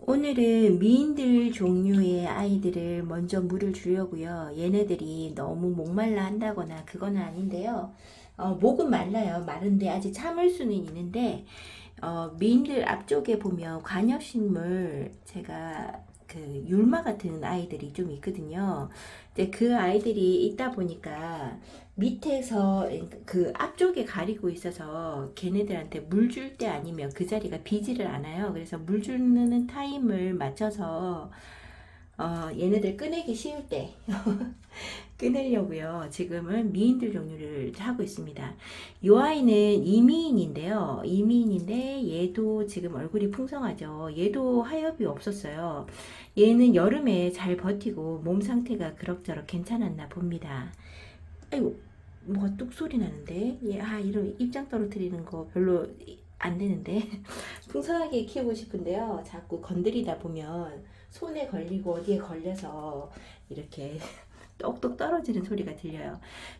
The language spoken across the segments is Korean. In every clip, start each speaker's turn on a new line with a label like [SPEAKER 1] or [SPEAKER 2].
[SPEAKER 1] 오늘은 미인들 종류의 아이들을 먼저 물을 주려고요. 얘네들이 너무 목말라 한다거나 그건 아닌데요. 목은 말라요. 마른데 아직 참을 수는 있는데 미인들 앞쪽에 보면 관엽식물 제가 그 율마 같은 아이들이 좀 있거든요. 근데 그 아이들이 있다 보니까 밑에서 그 앞쪽에 가리고 있어서 걔네들한테 물 줄 때 아니면 그 자리가 비지를 않아요. 그래서 물 주는 타임을 맞춰서 얘네들 꺼내기 쉬울 때 끊으려고요. 지금은 미인들 종류를 하고 있습니다. 이 아이는 이미인인데요. 이미인인데 얘도 지금 얼굴이 풍성하죠. 얘도 하엽이 없었어요. 얘는 여름에 잘 버티고 몸 상태가 그럭저럭 괜찮았나 봅니다. 아이고, 뭐가 뚝 소리 나는데? 이런 입장 떨어뜨리는 거 별로 안 되는데. 풍성하게 키우고 싶은데요. 자꾸 건드리다 보면 손에 걸리고 어디에 걸려서 이렇게 똑똑 떨어지는 소리가 들려요.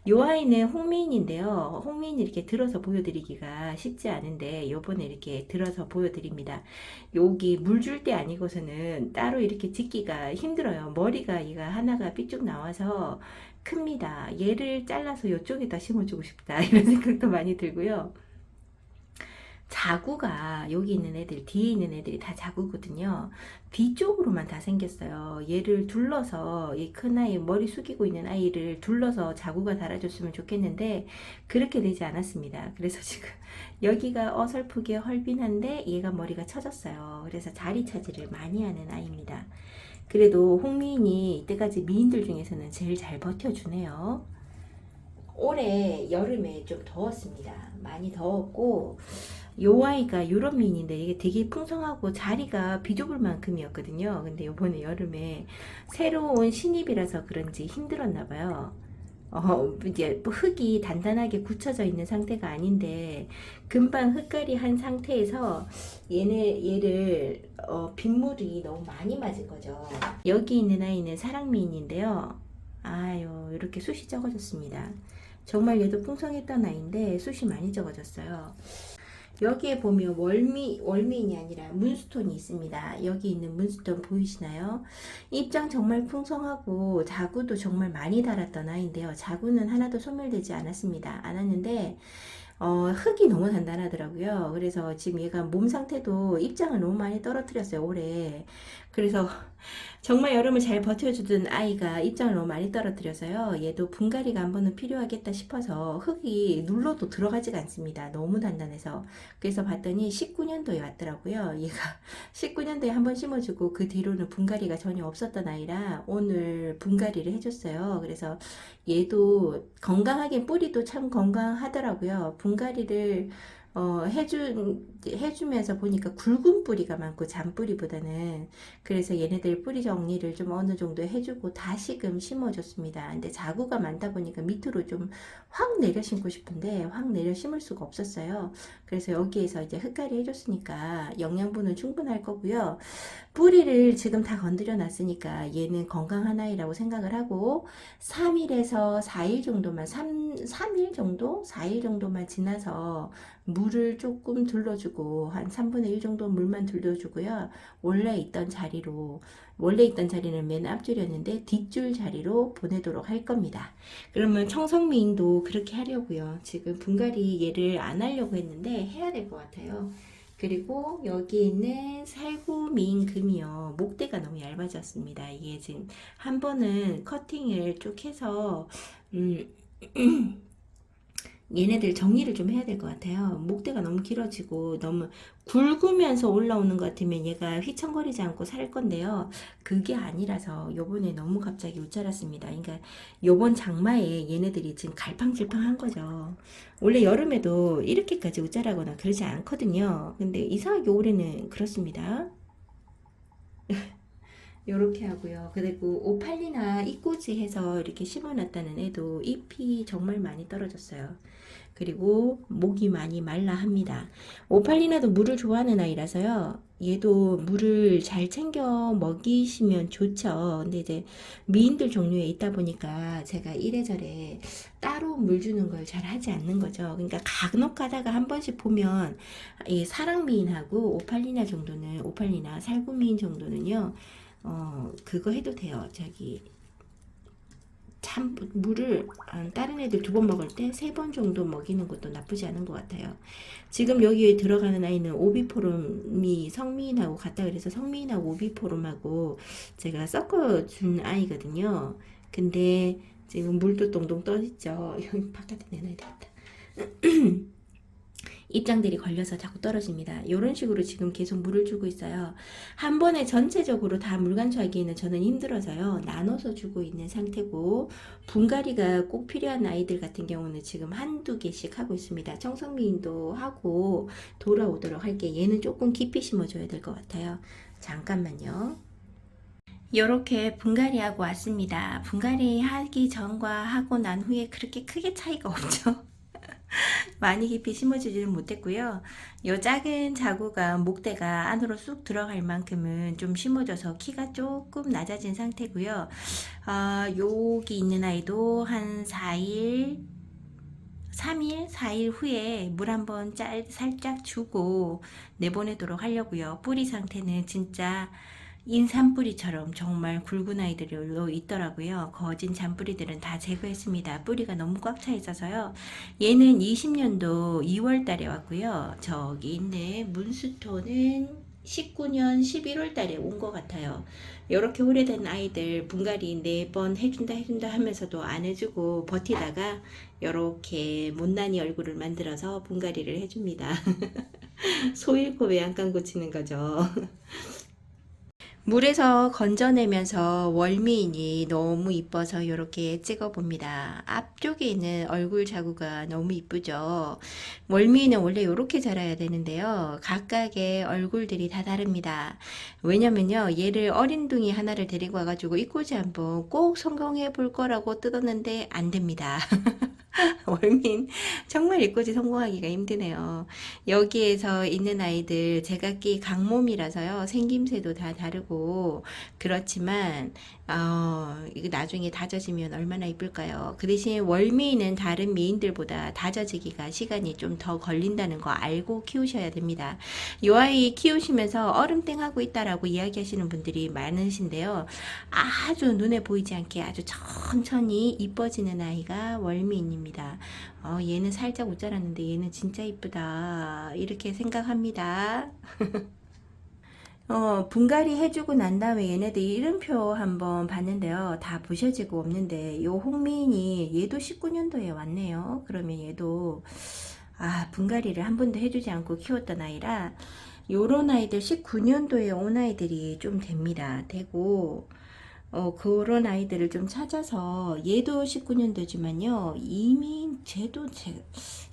[SPEAKER 1] 요 아이는 홍미인인데요. 홍미인 이렇게 들어서 보여드리기가 쉽지 않은데 요번에 이렇게 들어서 보여드립니다. 여기 물 줄 때 아니고서는 따로 이렇게 짓기가 힘들어요. 머리가 얘가 하나가 삐쭉 나와서 큽니다. 얘를 잘라서 이쪽에다 심어주고 싶다 이런 생각도 많이 들고요. 자구가 여기 있는 애들 뒤에 있는 애들이 다 자구거든요. 뒤쪽으로만 다 생겼어요. 얘를 둘러서 이 큰 아이 머리 숙이고 있는 아이를 둘러서 자구가 달아줬으면 좋겠는데 그렇게 되지 않았습니다. 그래서 지금 여기가 어설프게 헐빈한데 얘가 머리가 처졌어요. 그래서 자리 차지를 많이 하는 아이입니다. 그래도 홍미인이 이때까지 미인들 중에서는 제일 잘 버텨주네요. 올해 여름에 좀 더웠습니다. 많이 더웠고 요 아이가 유럽 미인인데 이게 되게 풍성하고 자리가 비좁을 만큼이었거든요. 근데 요번에 여름에 새로운 신입이라서 그런지 힘들었나 봐요. 이제 흙이 단단하게 굳혀져 있는 상태가 아닌데 금방 흙갈이 한 상태에서 얘를 빗물이 너무 많이 맞은 거죠. 여기 있는 아이는 사랑미인인데요. 아유, 이렇게 숱이 적어졌습니다. 정말 얘도 풍성했던 아이인데 숱이 많이 적어졌어요. 여기에 보면 월미인이 아니라 문스톤이 있습니다. 여기 있는 문스톤 보이시나요? 입장 정말 풍성하고 자구도 정말 많이 달았던 아이인데요. 자구는 하나도 소멸되지 않았는데 흙이 너무 단단하더라고요. 그래서 지금 얘가 몸 상태도 입장을 너무 많이 떨어뜨렸어요, 올해. 그래서 정말 여름을 잘 버텨주던 아이가 입장을 너무 많이 떨어뜨려서요. 얘도 분갈이가 한 번은 필요하겠다 싶어서 흙이 눌러도 들어가지가 않습니다. 너무 단단해서. 그래서 봤더니 19년도에 왔더라고요. 얘가 19년도에 한 번 심어주고 그 뒤로는 분갈이가 전혀 없었던 아이라 오늘 분갈이를 해줬어요. 그래서 얘도 건강하게 뿌리도 참 건강하더라고요. 분갈이를 해주면서 보니까 굵은 뿌리가 많고 잔뿌리보다는. 그래서 얘네들 뿌리 정리를 좀 어느 정도 해주고 다시금 심어줬습니다. 근데 자구가 많다 보니까 밑으로 좀 확 내려 심고 싶은데 확 내려 심을 수가 없었어요. 그래서 여기에서 이제 흙갈이 해줬으니까 영양분은 충분할 거고요. 뿌리를 지금 다 건드려 놨으니까 얘는 건강한 아이라고 생각을 하고 3일에서 4일 정도만 3일 정도? 4일 정도만 지나서 물을 조금 둘러주고 한 3분의 1 정도 물만 둘러주고요. 원래 있던 자리는 맨 앞줄이었는데 뒷줄 자리로 보내도록 할 겁니다. 그러면 청성미인도 그렇게 하려고요. 지금 분갈이 얘를 안 하려고 했는데 해야 될 것 같아요. 그리고 여기 있는 살구미인 금이요. 목대가 너무 얇아졌습니다. 이게 지금 한 번은 커팅을 쭉 해서 얘네들 정리를 좀 해야 될 것 같아요. 목대가 너무 길어지고 너무 굵으면서 올라오는 것 같으면 얘가 휘청거리지 않고 살 건데요. 그게 아니라서 요번에 너무 갑자기 웃자랐습니다. 그러니까 요번 장마에 얘네들이 지금 갈팡질팡한 거죠. 원래 여름에도 이렇게까지 웃자라거나 그러지 않거든요. 근데 이상하게 올해는 그렇습니다. 요렇게 하고요. 그리고 오팔리나 이꼬지 해서 이렇게 심어놨다는 애도 잎이 정말 많이 떨어졌어요. 그리고 목이 많이 말라 합니다. 오팔리나도 물을 좋아하는 아이라서요. 얘도 물을 잘 챙겨 먹이시면 좋죠. 근데 이제 미인들 종류에 있다 보니까 제가 이래저래 따로 물 주는 걸 잘 하지 않는 거죠. 그러니까 간혹 가다가 한 번씩 보면 이 사랑미인하고 오팔리나 살구미인 정도는요. 그거 해도 돼요. 저기 참 물을 다른 애들 2번 먹을 때 3번 정도 먹이는 것도 나쁘지 않은 것 같아요. 지금 여기에 들어가는 아이는 오비포름이 성미인하고 같다 그래서 성미인하고 오비포름하고 제가 섞어준 아이거든요. 근데 지금 물도 동동 떠있죠. 여기 바깥에 내놔야 되겠다. 입장들이 걸려서 자꾸 떨어집니다. 이런 식으로 지금 계속 물을 주고 있어요. 한 번에 전체적으로 다 물 간수하기에는 저는 힘들어서요. 나눠서 주고 있는 상태고 분갈이가 꼭 필요한 아이들 같은 경우는 지금 한두 개씩 하고 있습니다. 청성미인도 하고 돌아오도록 할게요. 얘는 조금 깊이 심어줘야 될 것 같아요. 잠깐만요. 이렇게 분갈이 하고 왔습니다. 분갈이 하기 전과 하고 난 후에 그렇게 크게 차이가 없죠. 많이 깊이 심어주지는 못했고요. 요 작은 자구가 목대가 안으로 쑥 들어갈 만큼은 좀 심어져서 키가 조금 낮아진 상태고요. 여기 있는 아이도 한 4일 3일, 4일 후에 물 한번 살짝 주고 내보내도록 하려고요. 뿌리 상태는 진짜 인삼뿌리처럼 정말 굵은 아이들로 있더라고요. 거진 잔뿌리들은 다 제거했습니다. 뿌리가 너무 꽉 차 있어서요. 얘는 20년도 2월 달에 왔고요. 저기 있는 문수토는 19년 11월 달에 온 것 같아요. 이렇게 오래된 아이들 분갈이 4번 해준다 하면서도 안 해주고 버티다가 이렇게 못난이 얼굴을 만들어서 분갈이를 해줍니다. 소 잃고 외양간 고치는 거죠. 물에서 건져내면서 월미인이 너무 이뻐서 이렇게 찍어봅니다. 앞쪽에 있는 얼굴 자구가 너무 이쁘죠. 월미인은 원래 이렇게 자라야 되는데요. 각각의 얼굴들이 다 다릅니다. 왜냐면요, 얘를 어린둥이 하나를 데리고 와가지고 이꼬지 한번 꼭 성공해 볼 거라고 뜯었는데 안 됩니다. 월민 정말 이꼬지 성공하기가 힘드네요. 여기에서 있는 아이들 제각기 강몸이라서요. 생김새도 다 다르고 그렇지만 이거 나중에 다져지면 얼마나 이쁠까요? 그 대신 월미는 다른 미인들보다 다져지기가 시간이 좀 더 걸린다는 거 알고 키우셔야 됩니다. 이 아이 키우시면서 얼음땡 하고 있다라고 이야기하시는 분들이 많으신데요. 아주 눈에 보이지 않게 아주 천천히 이뻐지는 아이가 월미인입니다. 얘는 살짝 못 자랐는데 얘는 진짜 이쁘다 이렇게 생각합니다. 분갈이 해주고 난 다음에 얘네들 이름표 한번 봤는데요. 다 부셔지고 없는데 요 홍미인이 얘도 19년도에 왔네요. 그러면 얘도 분갈이를 한 번도 해주지 않고 키웠던 아이라 요런 아이들 19년도에 온 아이들이 좀 됩니다. 되고 그런 아이들을 좀 찾아서 얘도 19년도지만요.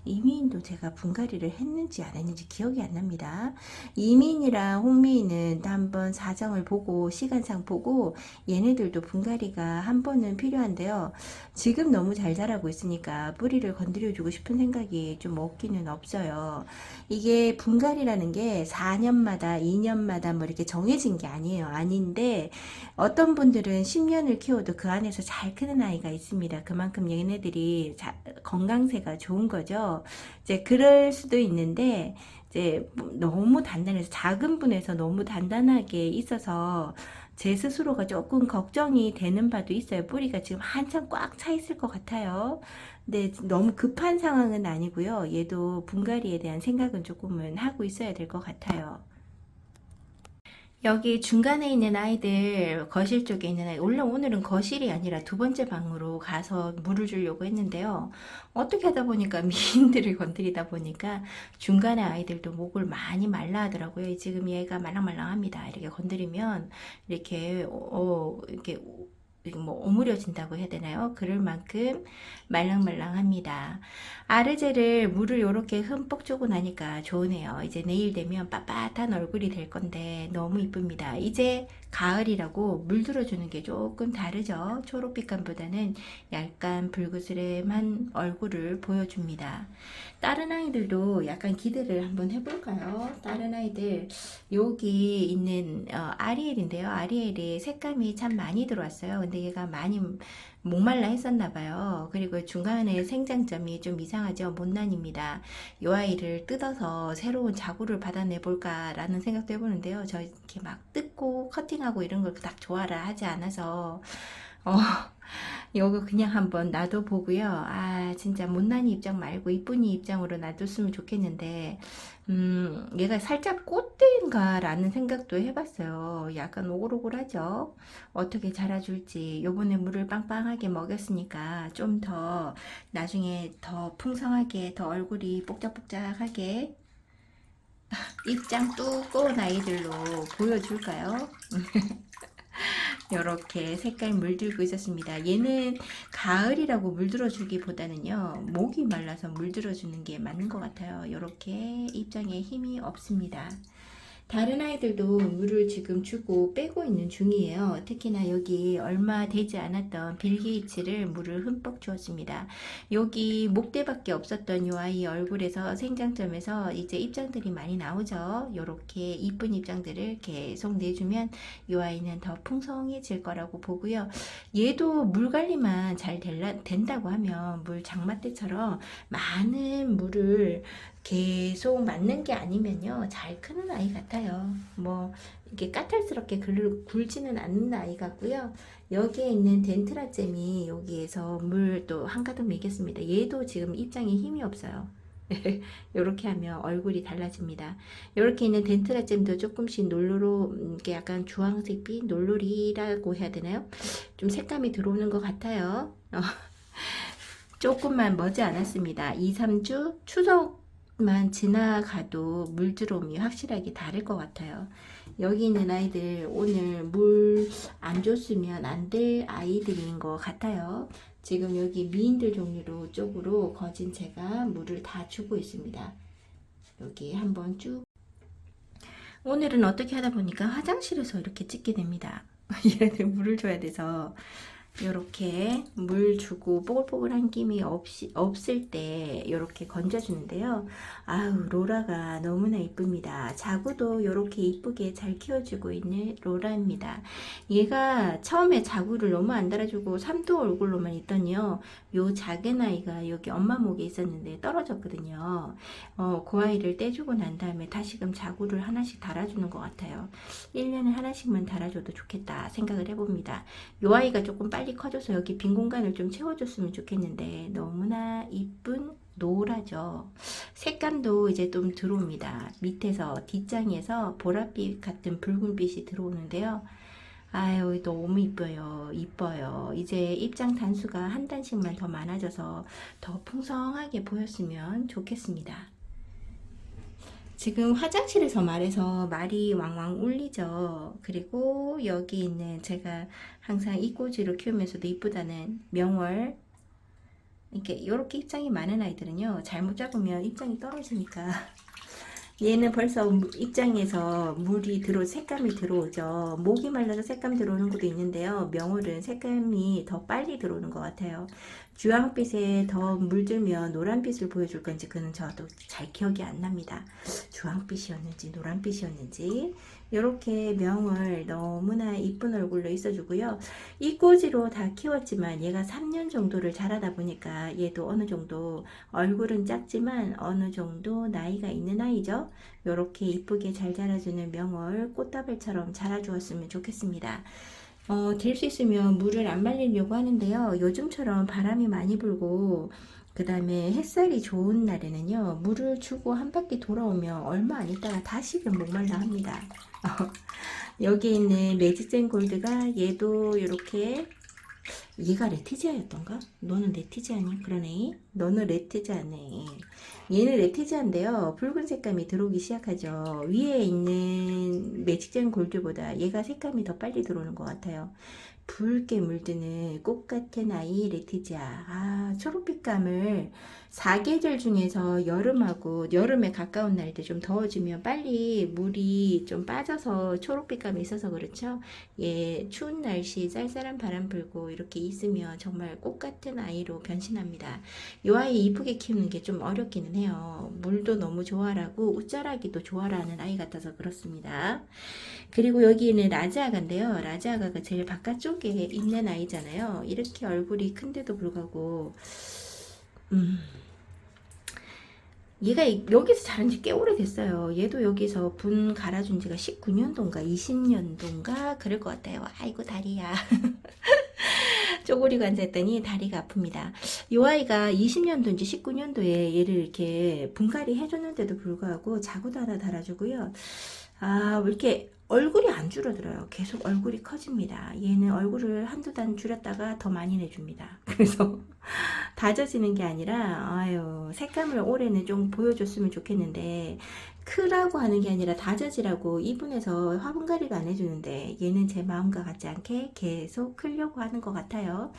[SPEAKER 1] 이민도 제가 분갈이를 했는지 안 했는지 기억이 안 납니다. 이민이랑 홍미인은 한번 사정을 보고 시간상 보고 얘네들도 분갈이가 한 번은 필요한데요. 지금 너무 잘 자라고 있으니까 뿌리를 건드려주고 싶은 생각이 좀 없기는 없어요. 이게 분갈이라는 게 4년마다 2년마다 뭐 이렇게 정해진 게 아니에요. 아닌데 어떤 분들은 10년을 키워도 그 안에서 잘 크는 아이가 있습니다. 그만큼 얘네들이 건강세가 좋은 거죠. 이제 그럴 수도 있는데 이제 너무 단단해서 작은 분에서 너무 단단하게 있어서 제 스스로가 조금 걱정이 되는 바도 있어요. 뿌리가 지금 한참 꽉 차 있을 것 같아요. 근데 너무 급한 상황은 아니고요. 얘도 분갈이에 대한 생각은 조금은 하고 있어야 될 것 같아요. 여기 중간에 있는 아이들, 거실 쪽에 있는 아이, 원래 오늘은 거실이 아니라 2번째 방으로 가서 물을 주려고 했는데요. 어떻게 하다 보니까 미인들을 건드리다 보니까 중간에 아이들도 목을 많이 말라 하더라고요. 지금 얘가 말랑말랑합니다. 이렇게 건드리면 이렇게 뭐 오므려진다고 해야 되나요? 그럴 만큼 말랑말랑합니다. 아르제를 물을 이렇게 흠뻑 주고 나니까 좋으네요. 이제 내일 되면 빳빳한 얼굴이 될 건데 너무 이쁩니다. 이제 가을이라고 물 들어주는 게 조금 다르죠. 초록빛감보다는 약간 불그스름한 얼굴을 보여줍니다. 다른 아이들도 약간 기대를 한번 해볼까요? 다른 아이들 여기 있는 아리엘인데요. 아리엘이 색감이 참 많이 들어왔어요. 근데 얘가 많이 목말라 했었나 봐요. 그리고 중간에 생장점이 좀 이상하죠. 못난입니다. 이 아이를 뜯어서 새로운 자구를 받아내 볼까 라는 생각도 해보는데요. 저 이렇게 막 뜯고 커팅하고 이런 걸 딱 좋아라 하지 않아서 어, 이거 그냥 한번 놔둬보고요. 아, 진짜 못난이 입장 말고 이쁜이 입장으로 놔뒀으면 좋겠는데, 얘가 살짝 꽃대인가 라는 생각도 해봤어요. 약간 오글오글하죠? 어떻게 자라줄지. 요번에 물을 빵빵하게 먹였으니까 좀 더 나중에 더 풍성하게, 더 얼굴이 뽁짝뽁짝하게 입장 두꺼운 아이들로 보여줄까요? 이렇게 색깔 물들고 있었습니다. 얘는 가을이라고 물들어주기보다는요, 목이 말라서 물들어주는 게 맞는 것 같아요. 이렇게 입장에 힘이 없습니다. 다른 아이들도 물을 지금 주고 빼고 있는 중이에요. 특히나 여기 얼마 되지 않았던 빌 게이츠를 물을 흠뻑 주었습니다. 여기 목대밖에 없었던 이 아이 얼굴에서 생장점에서 이제 입장들이 많이 나오죠. 이렇게 이쁜 입장들을 계속 내주면 이 아이는 더 풍성해질 거라고 보고요. 얘도 물 관리만 잘 된다고 하면 물 장마 때처럼 많은 물을 계속 맞는 게 아니면요 잘 크는 아이 같아요. 뭐 이렇게 까탈스럽게 굴지는 않는 아이 같고요. 여기에 있는 덴트라잼이 여기에서 물 또 한가득 먹였습니다. 얘도 지금 입장에 힘이 없어요. 이렇게 하면 얼굴이 달라집니다. 이렇게 있는 덴트라잼도 조금씩 놀로로 이게 약간 주황색빛 놀로리라고 해야 되나요? 좀 색감이 들어오는 것 같아요. 조금만 머지 않았습니다. 2, 3주 추석만 지나가도 물 들어옴이 확실하게 다를 것 같아요. 여기 있는 아이들 오늘 물 안 줬으면 안 될 아이들인 것 같아요. 지금 여기 미인들 종류로 쪽으로 거진 제가 물을 다 주고 있습니다. 여기 한번 쭉. 오늘은 어떻게 하다 보니까 화장실에서 이렇게 찍게 됩니다. 얘네들 물을 줘야 돼서 이렇게 물 주고 뽀글뽀글한 김이 없을 때 이렇게 건져주는데요. 아우, 로라가 너무나 이쁩니다. 자구도 이렇게 이쁘게 잘 키워주고 있는 로라입니다. 얘가 처음에 자구를 너무 안 달아주고 삼도 얼굴로만 있더니요, 요 작은 아이가 여기 엄마 목에 있었는데 떨어졌거든요. 그 아이를 떼주고 난 다음에 다시금 자구를 하나씩 달아주는 것 같아요. 1년에 하나씩만 달아줘도 좋겠다 생각을 해봅니다. 요 아이가 조금 빨리 커져서 여기 빈 공간을 좀 채워줬으면 좋겠는데 너무나 이쁜 노라죠. 색감도 이제 좀 들어옵니다. 밑에서 뒷장에서 보랏빛 같은 붉은빛이 들어오는데요. 아유, 너무 이뻐요. 이제 입장 단수가 한 단씩만 더 많아져서 더 풍성하게 보였으면 좋겠습니다. 지금 화장실에서 말해서 말이 왕왕 울리죠. 그리고 여기 있는 제가 항상 이꼬지로 키우면서도 이쁘다는 명월, 이렇게 입장이 많은 아이들은요, 잘못 잡으면 입장이 떨어지니까 얘는 벌써 입장에서 색감이 들어오죠. 목이 말라서 색감 들어오는 것도 있는데요. 명월은 색감이 더 빨리 들어오는 것 같아요. 주황빛에 더 물들면 노란빛을 보여줄 건지 그는 저도 잘 기억이 안 납니다. 주황빛이었는지 노란빛이었는지. 이렇게 명월 너무나 이쁜 얼굴로 있어주고요. 이 꼬지로 다 키웠지만 얘가 3년 정도를 자라다 보니까 얘도 어느 정도 얼굴은 작지만 어느 정도 나이가 있는 아이죠. 이렇게 이쁘게 잘 자라주는 명월 꽃다발처럼 자라주었으면 좋겠습니다. 될 수 있으면 물을 안 말리려고 하는데요. 요즘처럼 바람이 많이 불고 그 다음에 햇살이 좋은 날에는요, 물을 주고 한 바퀴 돌아오면 얼마 안 있다가 다시금 목말라 합니다. 여기 있는 매직젠 골드가 얘도 이렇게, 얘가 레티지아였던가? 너는 레티지아니? 그러네. 너는 레티지아네. 얘는 레티지아인데요. 붉은 색감이 들어오기 시작하죠. 위에 있는 매직젠 골드보다 얘가 색감이 더 빨리 들어오는 것 같아요. 붉게 물드는 꽃 같은 아이 레티지아. 아, 초록빛감을 사계절 중에서 여름하고 여름에 가까운 날때 좀 더워지면 빨리 물이 좀 빠져서 초록빛감이 있어서 그렇죠. 예, 추운 날씨 쌀쌀한 바람 불고 이렇게 있으면 정말 꽃 같은 아이로 변신합니다. 이 아이 이쁘게 키우는 게 좀 어렵기는 해요. 물도 너무 좋아라고 웃자라기도 좋아라는 아이 같아서 그렇습니다. 그리고 여기는 라즈아가인데요. 라즈아가가 제일 바깥쪽에 있는 아이잖아요. 이렇게 얼굴이 큰데도 불구하고 얘가 여기서 자란 지 꽤 오래됐어요. 얘도 여기서 분 갈아준 지가 19년도인가 20년도인가 그럴 것 같아요. 아이고 다리야. 쪼그리고 앉았더니 다리가 아픕니다. 이 아이가 20년도인지 19년도에 얘를 이렇게 분갈이 해줬는데도 불구하고 자구도 하나 달아주고요. 아, 왜 이렇게 얼굴이 안 줄어들어요. 계속 얼굴이 커집니다. 얘는 얼굴을 한두 단 줄였다가 더 많이 내줍니다. 그래서 다져지는 게 아니라 아유, 색감을 올해는 좀 보여줬으면 좋겠는데 크라고 하는 게 아니라 다져지라고 이분에서 화분갈이를 안 해주는데 얘는 제 마음과 같지 않게 계속 크려고 하는 것 같아요.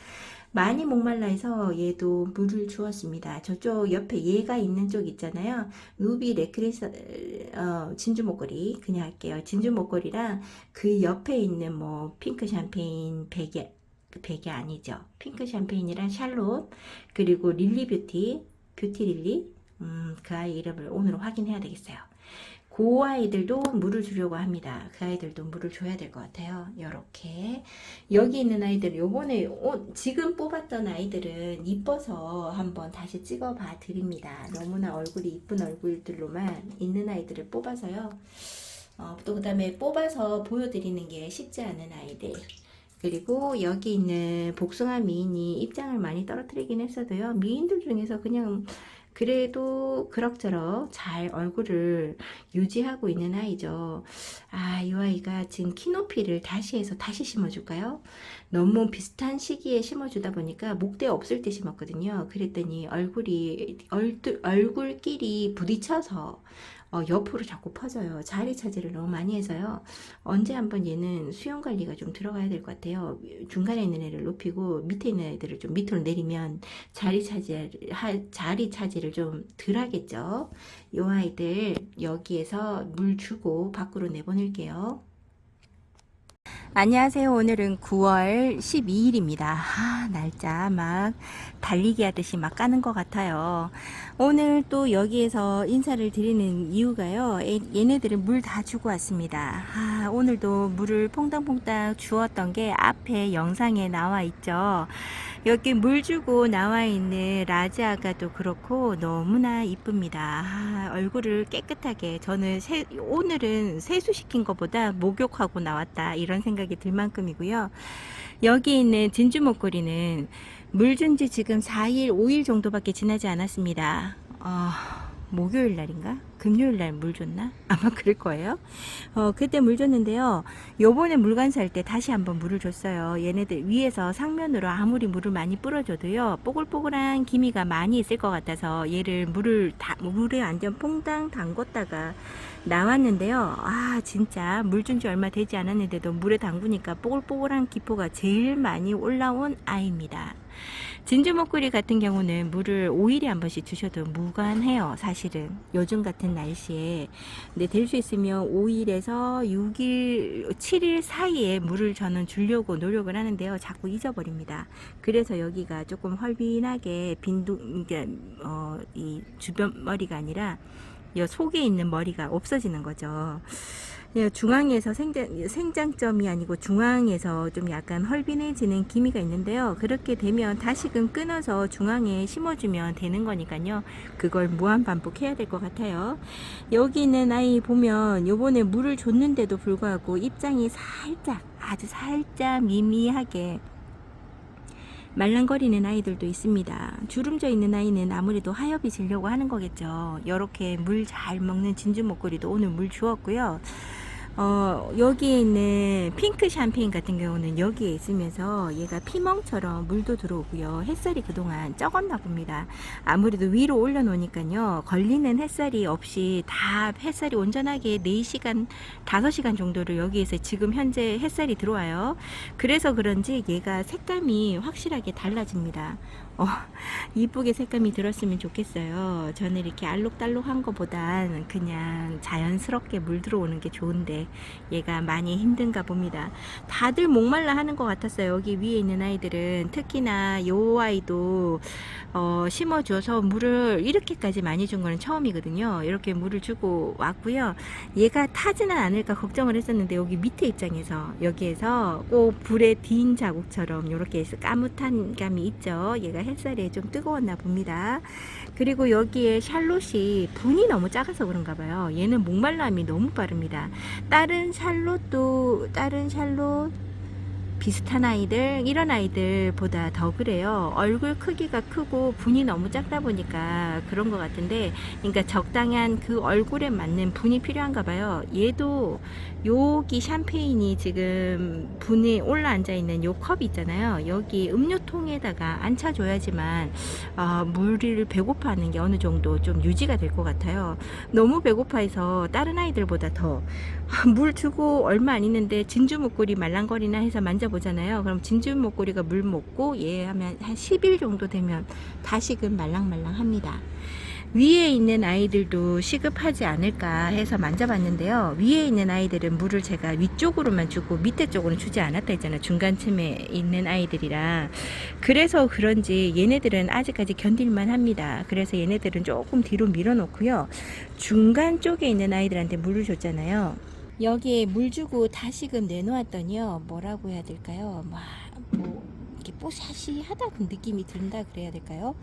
[SPEAKER 1] 많이 목말라 해서 얘도 물을 주었습니다. 저쪽 옆에 얘가 있는 쪽 있잖아요. 루비 레크리스 진주 목걸이 그냥 할게요. 진주 목걸이랑 그 옆에 있는 뭐 핑크 샴페인 베개 아니죠. 핑크 샴페인이랑 샬롯 그리고 릴리 뷰티 릴리 그 아이 이름을 오늘 확인해야 되겠어요. 그 아이들도 물을 주려고 합니다. 그 아이들도 물을 줘야 될 것 같아요. 요렇게 여기 있는 아이들 요번에 지금 뽑았던 아이들은 이뻐서 한번 다시 찍어 봐 드립니다. 너무나 얼굴이 이쁜 얼굴들로만 있는 아이들을 뽑아서요. 또 그 다음에 뽑아서 보여드리는 게 쉽지 않은 아이들. 그리고 여기 있는 복숭아 미인이 입장을 많이 떨어뜨리긴 했어도요. 미인들 중에서 그냥 그래도 그럭저럭 잘 얼굴을 유지하고 있는 아이죠. 아, 이 아이가 지금 키높이를 다시 해서 다시 심어줄까요? 너무 비슷한 시기에 심어주다 보니까 목대 없을 때 심었거든요. 그랬더니 얼굴끼리 부딪혀서 옆으로 자꾸 퍼져요. 자리 차지를 너무 많이 해서요. 언제 한번 얘는 수영 관리가 좀 들어가야 될 것 같아요. 중간에 있는 애를 높이고 밑에 있는 애들을 좀 밑으로 내리면 자리 차지를 좀 덜 하겠죠. 이 아이들 여기에서 물 주고 밖으로 내보낼게요. 안녕하세요. 오늘은 9월 12일입니다. 아, 날짜 막 달리기 하듯이 막 까는 것 같아요. 오늘 또 여기에서 인사를 드리는 이유가요. 얘네들은 물 다 주고 왔습니다. 아, 오늘도 물을 퐁당퐁당 주었던 게 앞에 영상에 나와 있죠. 여기 물 주고 나와 있는 라즈아가도 그렇고 너무나 이쁩니다. 아, 얼굴을 깨끗하게 저는 오늘은 세수시킨 것보다 목욕하고 나왔다 이런 생각이 들 만큼이고요. 여기 있는 진주 목걸이는 물 준 지 지금 4일 5일 정도밖에 지나지 않았습니다. 목요일 날인가? 금요일 날 물 줬나? 아마 그럴 거예요. 그때 물 줬는데요. 요번에 물건 살 때 다시 한번 물을 줬어요. 얘네들 위에서 상면으로 아무리 물을 많이 뿌려줘도요. 뽀글뽀글한 기미가 많이 있을 것 같아서 얘를 물에 완전 퐁당 담궜다가 나왔는데요. 아, 진짜 물 준 지 얼마 되지 않았는데도 물에 담그니까 뽀글뽀글한 기포가 제일 많이 올라온 아이입니다. 진주 목걸이 같은 경우는 물을 5일에 한 번씩 주셔도 무관해요. 사실은 요즘 같은 날씨에. 근데 될 수 있으면 5일에서 6일, 7일 사이에 물을 저는 주려고 노력을 하는데요. 자꾸 잊어버립니다. 그래서 여기가 조금 헐빈하게 이 주변 머리가 아니라 이 속에 있는 머리가 없어지는 거죠. 중앙에서 생장점이 아니고 중앙에서 좀 약간 헐빈해지는 기미가 있는데요. 그렇게 되면 다시금 끊어서 중앙에 심어주면 되는 거니까요. 그걸 무한 반복해야 될 것 같아요. 여기 있는 아이 보면 요번에 물을 줬는데도 불구하고 입장이 아주 살짝 미미하게 말랑거리는 아이들도 있습니다. 주름져 있는 아이는 아무래도 하엽이 지려고 하는 거겠죠. 이렇게 물 잘 먹는 진주 목걸이도 오늘 물 주었고요. 여기에 있는 핑크 샴페인 같은 경우는 여기에 있으면서 얘가 피멍처럼 물도 들어오고요. 햇살이 그동안 적었나 봅니다. 아무래도 위로 올려놓으니까요. 걸리는 햇살이 없이 다 햇살이 온전하게 4시간, 5시간 정도를 여기에서 지금 현재 햇살이 들어와요. 그래서 그런지 얘가 색감이 확실하게 달라집니다. 이쁘게 색감이 들었으면 좋겠어요. 저는 이렇게 알록달록한 것보단 그냥 자연스럽게 물 들어오는 게 좋은데 얘가 많이 힘든가 봅니다. 다들 목말라 하는 것 같았어요. 여기 위에 있는 아이들은 특히나 요 아이도 심어줘서 물을 이렇게까지 많이 준 거는 처음이거든요. 이렇게 물을 주고 왔고요. 얘가 타지는 않을까 걱정을 했었는데 여기 밑에 입장에서 여기에서 꼭 불에 딘 자국처럼 이렇게 해서 까뭇한 감이 있죠. 얘가 햇살에 좀 뜨거웠나 봅니다. 그리고 여기에 샬롯이 분이 너무 작아서 그런가 봐요. 얘는 목말람이 너무 빠릅니다. 다른 샬롯 비슷한 아이들, 이런 아이들보다 더 그래요. 얼굴 크기가 크고 분이 너무 작다 보니까 그런 것 같은데, 그러니까 적당한 그 얼굴에 맞는 분이 필요한가 봐요. 얘도 여기 샴페인이 지금 분이 올라앉아 있는 요 컵 있잖아요. 여기 음료통에다가 앉혀줘야지만 물을 배고파하는 게 어느 정도 좀 유지가 될 것 같아요. 너무 배고파해서 다른 아이들보다 더 물 주고 얼마 안 있는데 진주 목걸이 말랑거리나 해서 만져보잖아요. 그럼 진주 목걸이가 물 먹고 얘 하면 한 10일 정도 되면 다시금 말랑말랑합니다. 위에 있는 아이들도 시급하지 않을까 해서 만져봤는데요. 위에 있는 아이들은 물을 제가 위쪽으로만 주고 밑에 쪽으로는 주지 않았다 했잖아요. 중간쯤에 있는 아이들이라. 그래서 그런지 얘네들은 아직까지 견딜만 합니다. 그래서 얘네들은 조금 뒤로 밀어놓고요. 중간 쪽에 있는 아이들한테 물을 줬잖아요. 여기에 물 주고 다시금 내놓았더니요. 뭐라고 해야 될까요? 이렇게 뽀샤시하다는 느낌이 든다 그래야 될까요?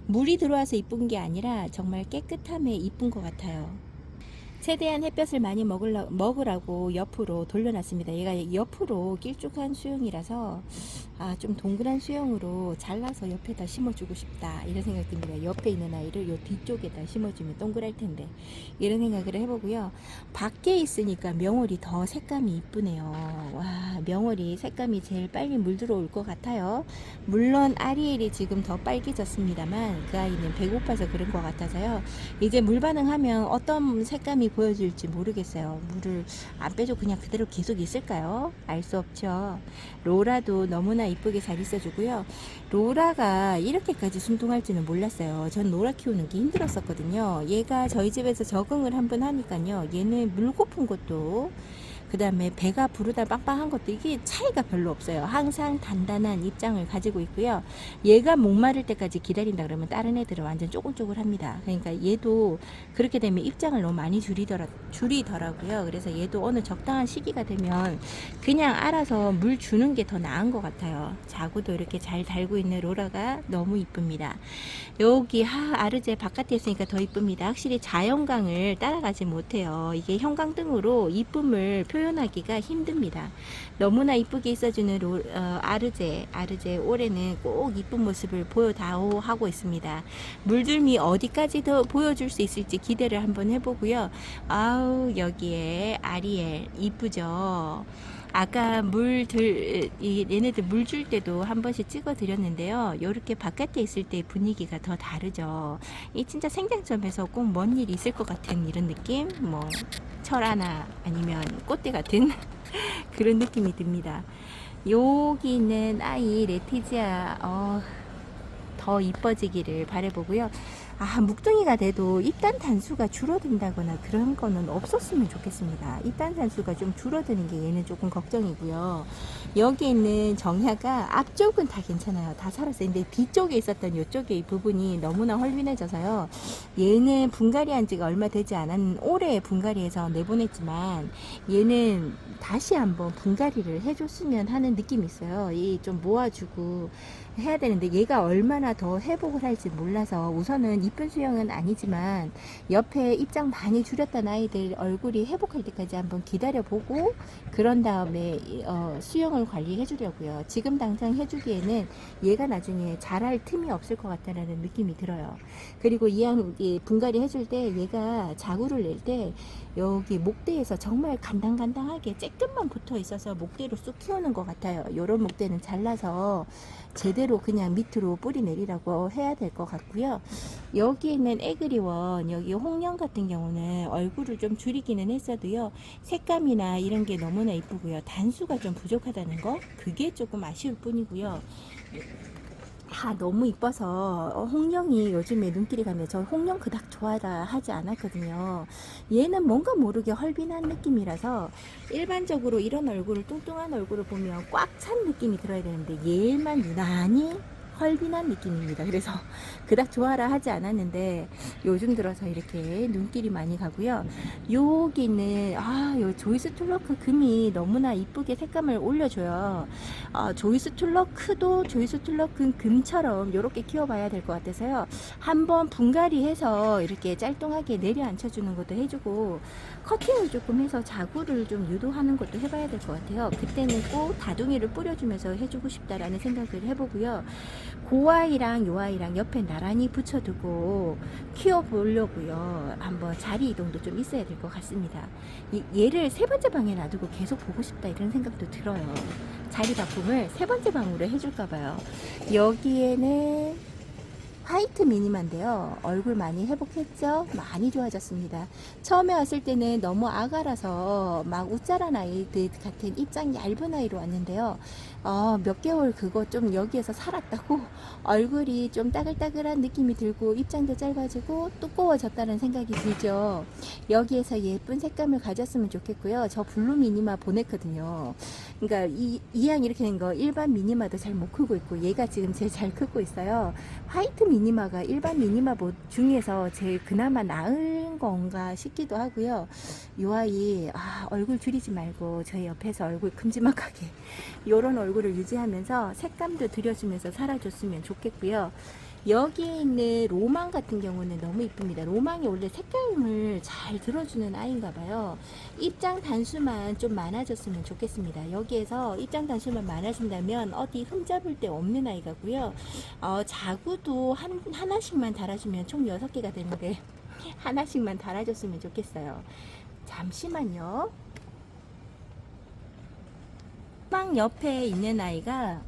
[SPEAKER 1] 물이 들어와서 이쁜 게 아니라 정말 깨끗함에 이쁜 것 같아요. 최대한 햇볕을 많이 먹으라고 옆으로 돌려놨습니다. 얘가 옆으로 길쭉한 수영이라서 좀 동그란 수영으로 잘라서 옆에다 심어주고 싶다 이런 생각이 듭니다. 옆에 있는 아이를 요 뒤쪽에다 심어주면 동그랄 텐데 이런 생각을 해보고요. 밖에 있으니까 명월이 더 색감이 이쁘네요. 와, 명월이 색감이 제일 빨리 물 들어올 것 같아요. 물론 아리엘이 지금 더 빨개졌습니다만 그 아이는 배고파서 그런 것 같아서요. 이제 물 반응하면 어떤 색감이 보여줄지 모르겠어요. 물을 안 빼줘 그냥 그대로 계속 있을까요? 알 수 없죠. 로라도 너무나 이쁘게 잘 있어주고요. 로라가 이렇게까지 순둥할지는 몰랐어요. 전 로라 키우는 게 힘들었었거든요. 얘가 저희 집에서 적응을 한번 하니까요. 얘는 물 고픈 것도 그 다음에 배가 부르다 빵빵한 것도 이게 차이가 별로 없어요. 항상 단단한 입장을 가지고 있고요. 얘가 목마를 때까지 기다린다 그러면 다른 애들은 완전 쪼글쪼글합니다. 그러니까 얘도 그렇게 되면 입장을 너무 많이 줄이더라고요. 그래서 얘도 어느 적당한 시기가 되면 그냥 알아서 물 주는 게 더 나은 것 같아요. 자구도 이렇게 잘 달고 있는 로라가 너무 이쁩니다. 여기 아르제 바깥에 있으니까 더 이쁩니다. 확실히 자연광을 따라가지 못해요. 이게 형광등으로 이쁨을 표현하기가 힘듭니다. 너무나 이쁘게 있어주는 아르제 올해는 꼭 이쁜 모습을 보여다오 하고 있습니다. 물들미 어디까지 더 보여줄 수 있을지 기대를 한번 해보고요. 여기에 아리엘 이쁘죠. 아까 얘네들 물 줄 때도 한 번씩 찍어 드렸는데요. 이렇게 바깥에 있을 때 분위기가 더 다르죠. 이 진짜 생장점에서 꼭 뭔 일이 있을 것 같은 이런 느낌? 철하나 아니면 꽃대 같은 그런 느낌이 듭니다. 여기 있는 아이 레티지아 더 이뻐지기를 바라보고요. 묵둥이가 돼도 잎단 단수가 줄어든다거나 그런 거는 없었으면 좋겠습니다. 잎단 단수가 좀 줄어드는 게 얘는 조금 걱정이고요. 여기 있는 정야가 앞쪽은 다 괜찮아요. 다 살았어요. 근데 뒤쪽에 있었던 이쪽의 부분이 너무나 헐빈해져서요. 얘는 분갈이 한 지가 얼마 되지 않은 올해 분갈이해서 내보냈지만 얘는 다시 한번 분갈이를 해줬으면 하는 느낌이 있어요. 이 좀 모아주고 해야 되는데 얘가 얼마나 더 회복을 할지 몰라서 우선은 이쁜 수영은 아니지만 옆에 입장 많이 줄였던 아이들 얼굴이 회복할 때까지 한번 기다려보고 그런 다음에 수영을 관리해 주려고요. 지금 당장 해주기에는 얘가 나중에 자랄 틈이 없을 것 같다는 느낌이 들어요. 그리고 이 분갈이 해줄 때 얘가 자구를 낼 때 여기 목대에서 정말 간당간당하게 쬐끔만 붙어 있어서 목대로 쑥 키우는 것 같아요. 요런 목대는 잘라서 제대로 그냥 밑으로 뿌리 내리라고 해야 될 것 같고요. 여기 있는 에그리원, 여기 홍령 같은 경우는 얼굴을 좀 줄이기는 했어도요, 색감이나 이런 게 너무나 이쁘고요. 단수가 좀 부족하다는 거, 그게 조금 아쉬울 뿐이고요. 너무 이뻐서 홍령이 요즘에 눈길이 가면 저 홍령 그닥 좋아라 하지 않았거든요. 얘는 뭔가 모르게 헐빈한 느낌이라서 일반적으로 이런 얼굴을, 뚱뚱한 얼굴을 보면 꽉 찬 느낌이 들어야 되는데 얘만 유난히 헐빈한 느낌입니다. 그래서 그닥 좋아라 하지 않았는데 요즘 들어서 이렇게 눈길이 많이 가고요. 여기는 요 조이스 툴러크 금이 너무나 이쁘게 색감을 올려줘요. 조이스 툴러크도 조이스 툴러크 금처럼 이렇게 키워봐야 될 것 같아서요. 한번 분갈이 해서 이렇게 짤뚱하게 내려앉혀 주는 것도 해주고 커팅을 조금 해서 자구를 좀 유도하는 것도 해봐야 될 것 같아요. 그때는 꼭 다둥이를 뿌려주면서 해주고 싶다라는 생각을 해보고요. 그 아이랑 요 아이랑 옆에 나란히 붙여두고 키워보려고요. 한번 자리 이동도 좀 있어야 될 것 같습니다. 얘를 세 번째 방에 놔두고 계속 보고 싶다 이런 생각도 들어요. 자리 바꿈을 세 번째 방으로 해줄까봐요. 여기에는 화이트 미니마인데요. 얼굴 많이 회복했죠? 많이 좋아졌습니다. 처음에 왔을 때는 너무 아가라서 막 우짜란 아이들 같은 입장 얇은 아이로 왔는데요. 몇 개월 그거 좀 여기에서 살았다고 얼굴이 좀 따글따글한 느낌이 들고 입장도 짧아지고 두꺼워졌다는 생각이 들죠. 여기에서 예쁜 색감을 가졌으면 좋겠고요. 저 블루 미니마 보냈거든요. 그러니까 이 양 이렇게 된 거 일반 미니마도 잘 못 크고 있고 얘가 지금 제일 잘 크고 있어요. 화이트 미니마가 일반 미니마 중에서 제일 그나마 나은 건가 싶기도 하고요. 이 아이 얼굴 줄이지 말고 저희 옆에서 얼굴 큼지막하게 요런 얼굴을 유지하면서 색감도 들여주면서 살아줬으면 좋겠고요. 여기에 있는 로망 같은 경우는 너무 이쁩니다. 로망이 원래 색감을 잘 들어주는 아이인가 봐요. 입장 단수만 좀 많아졌으면 좋겠습니다. 여기에서 입장 단수만 많아진다면 어디 흠잡을 데 없는 아이 같고요. 자구도 하나씩만 달아주면 총 6개가 되는데 하나씩만 달아줬으면 좋겠어요. 잠시만요. 빵 옆에 있는 아이가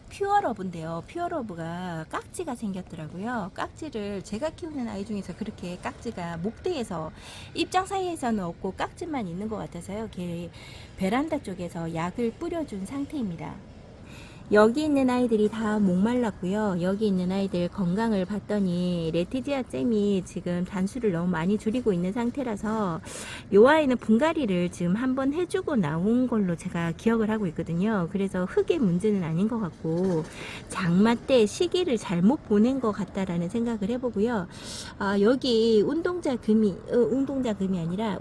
[SPEAKER 1] 퓨어러브인데요. 퓨어러브가 깍지가 생겼더라고요. 깍지를 제가 키우는 아이 중에서 그렇게 깍지가 목대에서 입장 사이에서는 없고 깍지만 있는 것 같아서요. 걔 베란다 쪽에서 약을 뿌려준 상태입니다. 여기 있는 아이들이 다 목말랐고요. 여기 있는 아이들 건강을 봤더니 레티지아 잼이 지금 단수를 너무 많이 줄이고 있는 상태라서 요 아이는 분갈이를 지금 한번 해주고 나온 걸로 제가 기억을 하고 있거든요. 그래서 흙의 문제는 아닌 것 같고 장마 때 시기를 잘못 보낸 것 같다라는 생각을 해보고요. 여기 운동자 금이 아니라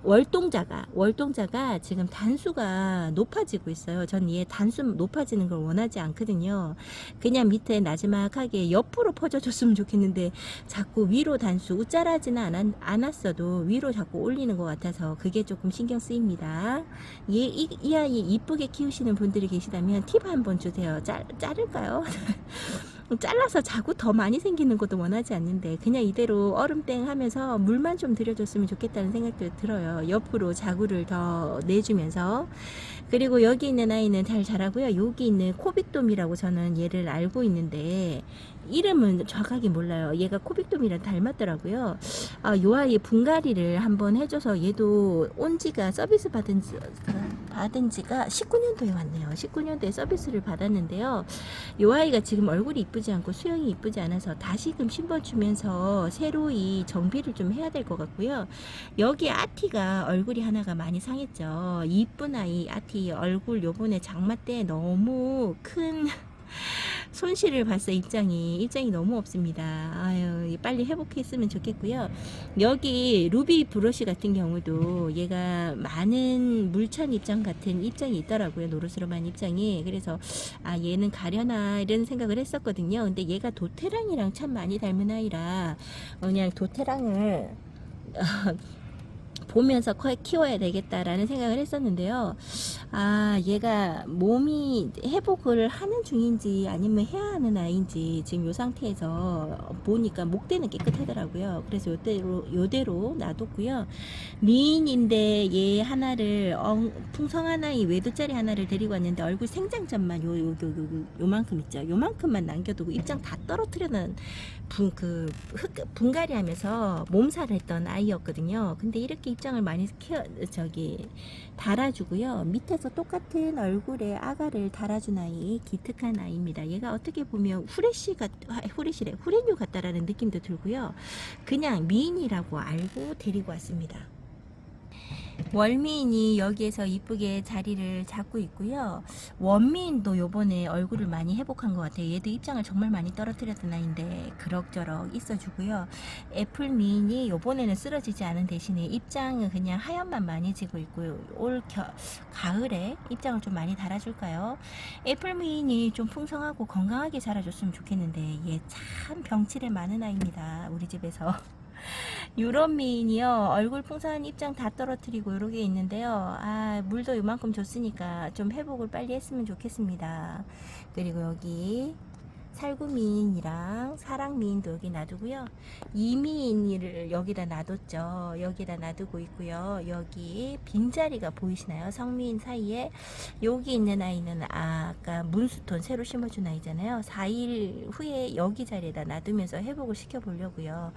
[SPEAKER 1] 월동자가 지금 단수가 높아지고 있어요. 전 얘 단수 높아지는 걸 원하지 않거든요. 그냥 밑에 나지막하게 옆으로 퍼져줬으면 좋겠는데 자꾸 위로 단수 우짜라지는 않았어도 위로 자꾸 올리는 것 같아서 그게 조금 신경 쓰입니다. 이 아이 이쁘게 키우시는 분들이 계시다면 팁 한번 주세요. 자를까요? 잘라서 자구 더 많이 생기는 것도 원하지 않는데 그냥 이대로 얼음땡 하면서 물만 좀 들여줬으면 좋겠다는 생각도 들어요. 옆으로 자구를 더 내주면서. 그리고 여기 있는 아이는 잘 자라고요. 여기 있는 코빅돔이라고 저는 얘를 알고 있는데 이름은 정확하게 몰라요. 얘가 코빅돔이랑 닮았더라고요. 요 아이 분갈이를 한번 해줘서 얘도 온지가 서비스 받은 지가 19년도에 왔네요. 19년도에 서비스를 받았는데요. 요 아이가 지금 얼굴이 이쁘지 않고 수영이 이쁘지 않아서 다시금 심어주면서 새로이 정비를 좀 해야 될 것 같고요. 여기 아티가 얼굴이 하나가 많이 상했죠. 이쁜 아이 아티 얼굴 요번에 장마 때 너무 큰 손실을 봤어. 입장이 너무 없습니다. 아유, 빨리 회복했으면 좋겠고요. 여기 루비 브러쉬 같은 경우도 얘가 많은 물천 입장 같은 입장이 있더라고요. 노르스름한 입장이. 그래서 얘는 가려나 이런 생각을 했었거든요. 근데 얘가 도테랑이랑 참 많이 닮은 아이라 그냥 도테랑을 보면서 키워야 되겠다라는 생각을 했었는데요. 얘가 몸이 회복을 하는 중인지 아니면 해야 하는 아이인지 지금 이 상태에서 보니까 목대는 깨끗하더라고요. 그래서 요대로 놔뒀고요. 미인인데 얘 하나를 풍성한 아이 외도짜리 하나를 데리고 왔는데 얼굴 생장점만 요만큼 있죠. 요만큼만 남겨두고 입장 다 떨어뜨려는 분갈이 하면서 몸살을 했던 아이였거든요. 근데 이렇게 입장을 많이 달아주고요. 밑에서 똑같은 얼굴에 아가를 달아준 아이, 기특한 아이입니다. 얘가 어떻게 보면 후레뉴 같다라는 느낌도 들고요. 그냥 미인이라고 알고 데리고 왔습니다. 월미인이 여기에서 이쁘게 자리를 잡고 있고요. 원미인도 요번에 얼굴을 많이 회복한 것 같아요. 얘도 입장을 정말 많이 떨어뜨렸던 아이인데 그럭저럭 있어주고요. 애플미인이 요번에는 쓰러지지 않은 대신에 입장은 그냥 하얀만 많이 지고 있고요. 가을에 입장을 좀 많이 달아줄까요? 애플미인이 좀 풍성하고 건강하게 자라줬으면 좋겠는데 얘 참 병치레 많은 아이입니다. 우리 집에서. 유럽미인이요. 얼굴 풍성한 입장 다 떨어뜨리고 이러게 있는데요. 물도 이만큼 줬으니까 좀 회복을 빨리 했으면 좋겠습니다. 그리고 여기 살구미인이랑 사랑미인도 여기 놔두고요. 이미인을 여기다 놔뒀죠. 여기다 놔두고 있고요. 여기 빈자리가 보이시나요? 성미인 사이에 여기 있는 아이는 아까 문수톤 새로 심어준 아이잖아요. 4일 후에 여기 자리에다 놔두면서 회복을 시켜보려고요.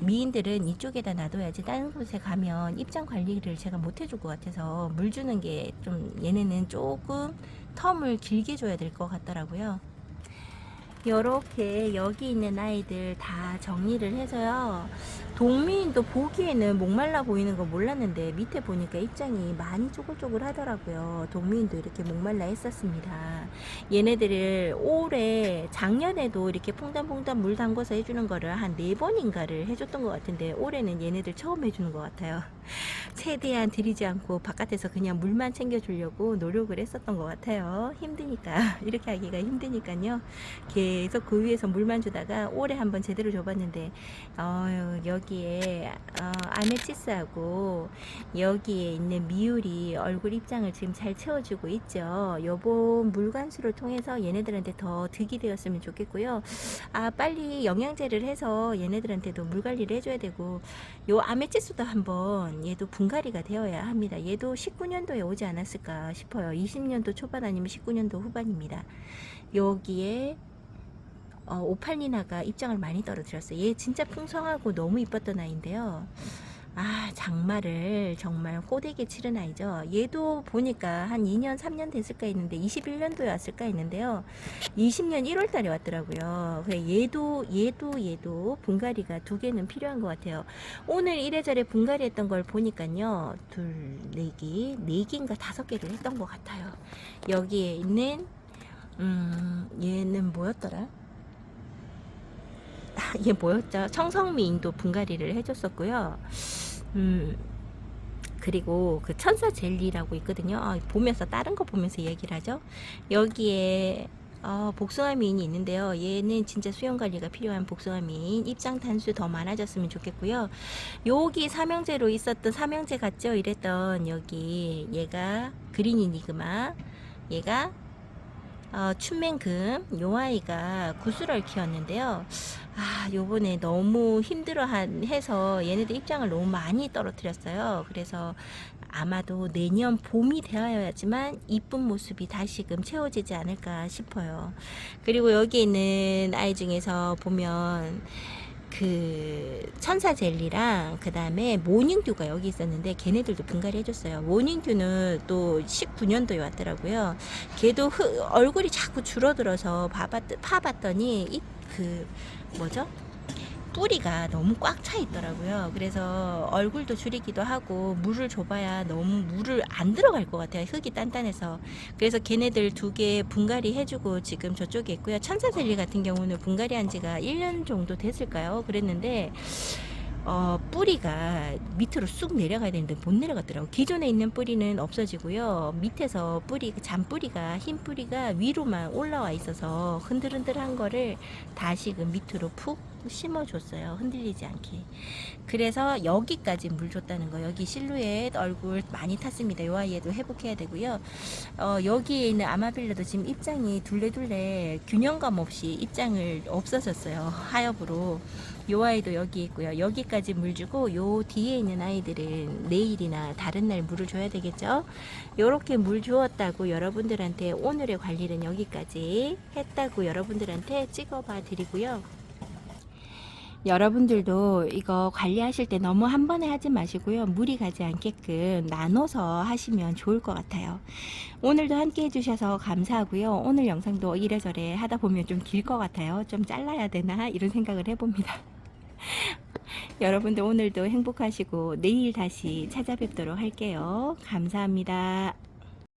[SPEAKER 1] 미인들은 이쪽에다 놔둬야지 다른 곳에 가면 입장 관리를 제가 못 해줄 것 같아서 물 주는 게 좀 얘네는 조금 텀을 길게 줘야 될 것 같더라고요. 요렇게 여기 있는 아이들 다 정리를 해서요. 동미인도 보기에는 목말라 보이는 거 몰랐는데 밑에 보니까 입장이 많이 쪼글쪼글 하더라고요. 동미인도 이렇게 목말라 했었습니다. 얘네들을 작년에도 이렇게 퐁당퐁당 물 담궈서 해주는 거를 한 4번인가를 해줬던 것 같은데 올해는 얘네들 처음 해주는 것 같아요. 최대한 들이지 않고 바깥에서 그냥 물만 챙겨주려고 노력을 했었던 것 같아요. 힘드니까 이렇게 하기가 힘드니까요. 계속 그 위에서 물만 주다가 올해 한번 제대로 줘봤는데 여기에 아메치스하고 여기에 있는 미울이 얼굴 입장을 지금 잘 채워주고 있죠. 요번 물관수를 통해서 얘네들한테 더 득이 되었으면 좋겠고요. 빨리 영양제를 해서 얘네들한테도 물 관리를 해줘야 되고 요 아메치스도 한번 얘도 분갈이가 되어야 합니다. 얘도 19년도에 오지 않았을까 싶어요. 20년도 초반 아니면 19년도 후반입니다. 여기에 오팔리나가 입장을 많이 떨어뜨렸어요. 얘 진짜 풍성하고 너무 이뻤던 아이인데요. 장마를 정말 호되게 치른 아이죠. 얘도 보니까 한 2년 3년 됐을까 했는데 21년도에 왔을까 했는데요. 20년 1월 달에 왔더라고요. 얘도 분갈이가 2개는 필요한 것 같아요. 오늘 이래저래 분갈이 했던 걸 보니까요. 4개인가 5개를 했던 것 같아요. 여기에 있는 얘는 뭐였더라? 얘 뭐였죠? 청성미인도 분갈이를 해줬었고요. 그리고 그 천사 젤리라고 있거든요. 보면서 다른 거 보면서 얘기를 하죠. 여기에 복숭아 미인이 있는데요. 얘는 진짜 수영 관리가 필요한 복숭아 미인. 입장 단수 더 많아졌으면 좋겠고요. 여기 삼형제로 있었던 삼형제 같죠? 이랬던 여기 얘가 그린 이니그마, 얘가 춘맹금, 요 아이가 구슬을 키웠는데요. 요번에 너무 해서 얘네들 입장을 너무 많이 떨어뜨렸어요. 그래서 아마도 내년 봄이 되어야지만 이쁜 모습이 다시금 채워지지 않을까 싶어요. 그리고 여기 있는 아이 중에서 보면 그 천사 젤리랑 그 다음에 모닝듀가 여기 있었는데 걔네들도 분갈이 해줬어요. 모닝듀는 또 19년도에 왔더라고요. 걔도 얼굴이 자꾸 줄어들어서 파봤더니 뿌리가 너무 꽉 차 있더라고요. 그래서 얼굴도 줄이기도 하고 물을 줘봐야 너무 물을 안 들어갈 것 같아요. 흙이 단단해서. 그래서 걔네들 두 개 분갈이 해주고 지금 저쪽에 있고요. 천사젤리 같은 경우는 분갈이 한 지가 1년 정도 됐을까요? 그랬는데 뿌리가 밑으로 쑥 내려가야 되는데 못 내려갔더라고. 기존에 있는 뿌리는 없어지고요. 밑에서 뿌리, 잔뿌리가, 흰 뿌리가 위로만 올라와 있어서 흔들흔들한 거를 다시금 밑으로 푹 심어줬어요. 흔들리지 않게. 그래서 여기까지 물 줬다는 거. 여기 실루엣 얼굴 많이 탔습니다. 요 아이에도 회복해야 되고요. 여기에 있는 아마빌레도 지금 입장이 둘레둘레 균형감 없이 입장을 없어졌어요. 하엽으로. 요 아이도 여기 있고요. 여기까지 물 주고 요 뒤에 있는 아이들은 내일이나 다른 날 물을 줘야 되겠죠. 요렇게 물 주었다고 여러분들한테 오늘의 관리는 여기까지 했다고 여러분들한테 찍어봐 드리고요. 여러분들도 이거 관리하실 때 너무 한 번에 하지 마시고요. 무리 가지 않게끔 나눠서 하시면 좋을 것 같아요. 오늘도 함께 해주셔서 감사하고요. 오늘 영상도 이래저래 하다 보면 좀 길 것 같아요. 좀 잘라야 되나 이런 생각을 해봅니다. 여러분들 오늘도 행복하시고 내일 다시 찾아뵙도록 할게요. 감사합니다.